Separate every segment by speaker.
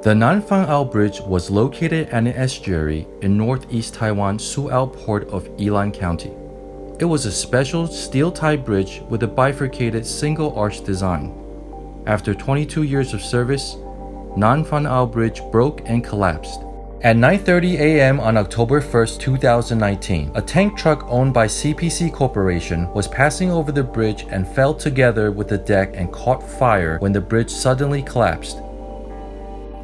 Speaker 1: The Nanfangao Bridge was located at an estuary in northeast Taiwan's Su'ao port of Yilan County. It was a special steel-tied bridge with a bifurcated single-arch design. After 22 years of service, Nanfangao Bridge broke and collapsed. At 9:30 a.m. on October 1, 2019, a tank truck owned by CPC Corporation was passing over the bridge and fell together with the deck and caught fire when the bridge suddenly collapsed.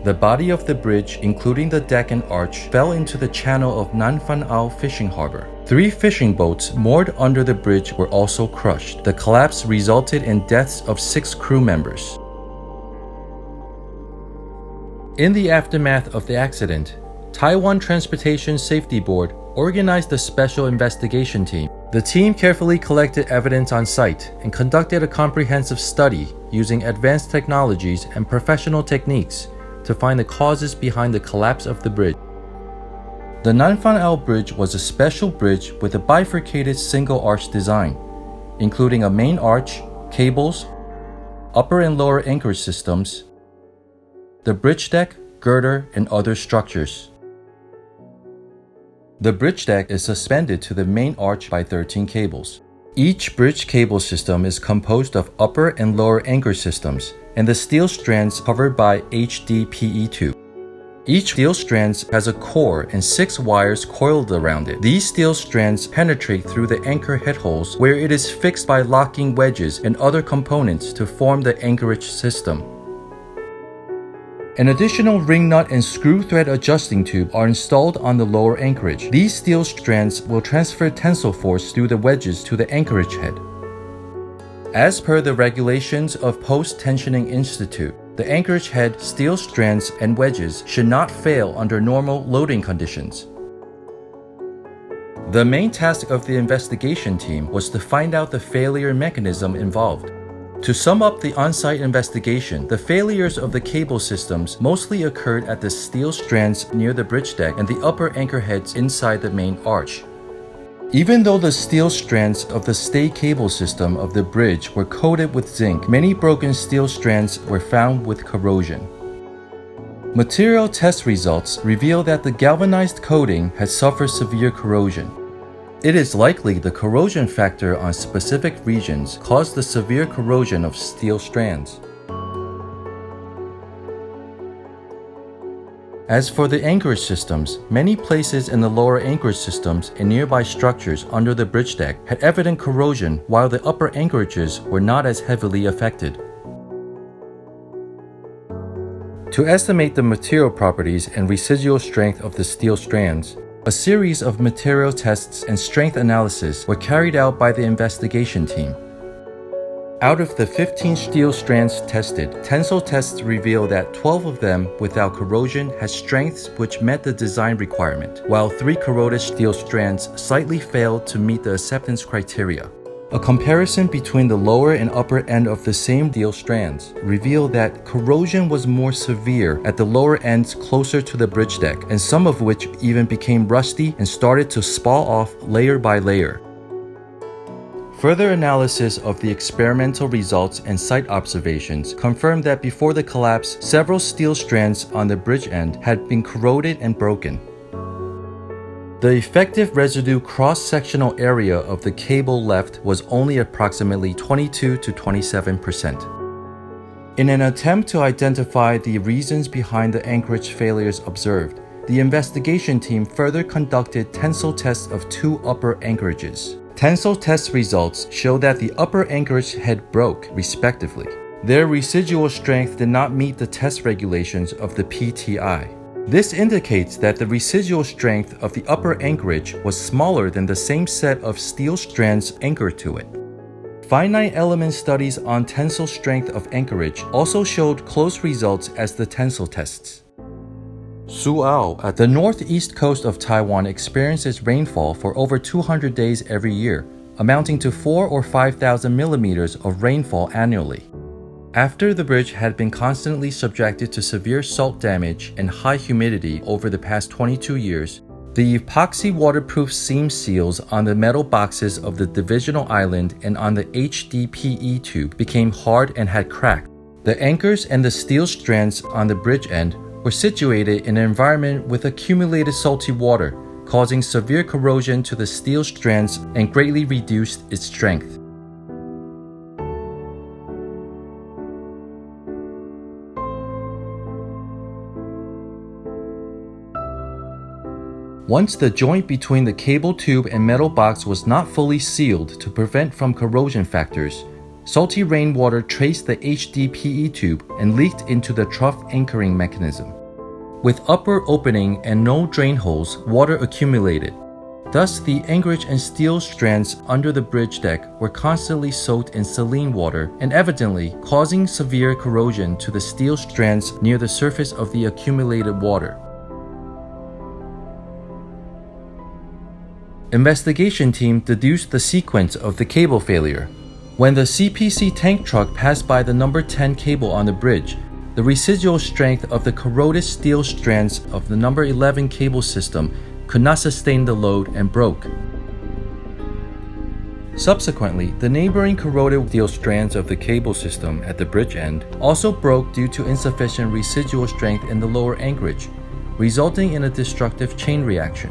Speaker 1: The body of the bridge, including the deck and arch, fell into the channel of Nanfangao Fishing Harbor. 3 fishing boats moored under the bridge were also crushed. The collapse resulted in deaths of 6 crew members. In the aftermath of the accident, Taiwan Transportation Safety Board organized a special investigation team. The team carefully collected evidence on site and conducted a comprehensive study using advanced technologies and professional techniques to find the causes behind the collapse of the bridge. The Nanfangao Bridge was a special bridge with a bifurcated single-arch design, including a main arch, cables, upper and lower anchor systems, the bridge deck, girder, and other structures. The bridge deck is suspended to the main arch by 13 cables. Each bridge cable system is composed of upper and lower anchor systems, and the steel strands covered by HDPE tube. Each steel strand has a core and 6 wires coiled around it. These steel strands penetrate through the anchor head holes where it is fixed by locking wedges and other components to form the anchorage system. An additional ring nut and screw thread adjusting tube are installed on the lower anchorage. These steel strands will transfer tensile force through the wedges to the anchorage head. As per the regulations of Post-Tensioning Institute, the anchorage head, steel strands, and wedges should not fail under normal loading conditions. The main task of the investigation team was to find out the failure mechanism involved. To sum up the on-site investigation, the failures of the cable systems mostly occurred at the steel strands near the bridge deck and the upper anchor heads inside the main arch. Even though the steel strands of the stay cable system of the bridge were coated with zinc, many broken steel strands were found with corrosion. Material test results reveal that the galvanized coating had suffered severe corrosion. It is likely the corrosion factor on specific regions caused the severe corrosion of steel strands. As for the anchorage systems, many places in the lower anchorage systems and nearby structures under the bridge deck had evident corrosion, while the upper anchorages were not as heavily affected. To estimate the material properties and residual strength of the steel strands, a series of material tests and strength analysis were carried out by the investigation team. Out of the 15 steel strands tested, tensile tests reveal that 12 of them without corrosion had strengths which met the design requirement, while 3 corroded steel strands slightly failed to meet the acceptance criteria. A comparison between the lower and upper end of the same steel strands revealed that corrosion was more severe at the lower ends closer to the bridge deck, and some of which even became rusty and started to spall off layer by layer. Further analysis of the experimental results and site observations confirmed that before the collapse, several steel strands on the bridge end had been corroded and broken. The effective residue cross-sectional area of the cable left was only approximately 22 to 27%. In an attempt to identify the reasons behind the anchorage failures observed, the investigation team further conducted tensile tests of 2 upper anchorages. Tensile test results show that the upper anchorage head broke, respectively. Their residual strength did not meet the test regulations of the PTI. This indicates that the residual strength of the upper anchorage was smaller than the same set of steel strands anchored to it. Finite element studies on tensile strength of anchorage also showed close results as the tensile tests. Su'ao, at the northeast coast of Taiwan, experiences rainfall for over 200 days every year, amounting to 4,000 or 5,000 millimeters of rainfall annually. After the bridge had been constantly subjected to severe salt damage and high humidity over the past 22 years, the epoxy waterproof seam seals on the metal boxes of the divisional island and on the HDPE tube became hard and had cracked. The anchors and the steel strands on the bridge end were situated in an environment with accumulated salty water, causing severe corrosion to the steel strands and greatly reduced its strength. Once the joint between the cable tube and metal box was not fully sealed to prevent from corrosion factors, salty rainwater traced the HDPE tube and leaked into the trough anchoring mechanism. With upper opening and no drain holes, water accumulated. Thus, the anchorage and steel strands under the bridge deck were constantly soaked in saline water and evidently causing severe corrosion to the steel strands near the surface of the accumulated water. Investigation team deduced the sequence of the cable failure. When the CPC tank truck passed by the number 10 cable on the bridge, the residual strength of the corroded steel strands of the number 11 cable system could not sustain the load and broke. Subsequently, the neighboring corroded steel strands of the cable system at the bridge end also broke due to insufficient residual strength in the lower anchorage, resulting in a destructive chain reaction.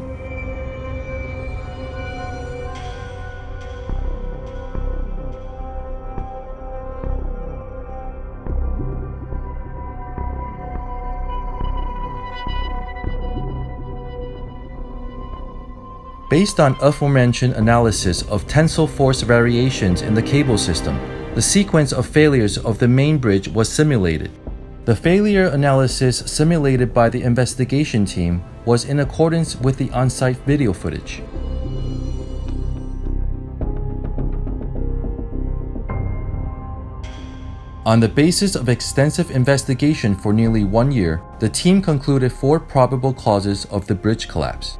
Speaker 1: Based on aforementioned analysis of tensile force variations in the cable system, the sequence of failures of the main bridge was simulated. The failure analysis simulated by the investigation team was in accordance with the on-site video footage. On the basis of extensive investigation for nearly 1 year, the team concluded 4 probable causes of the bridge collapse.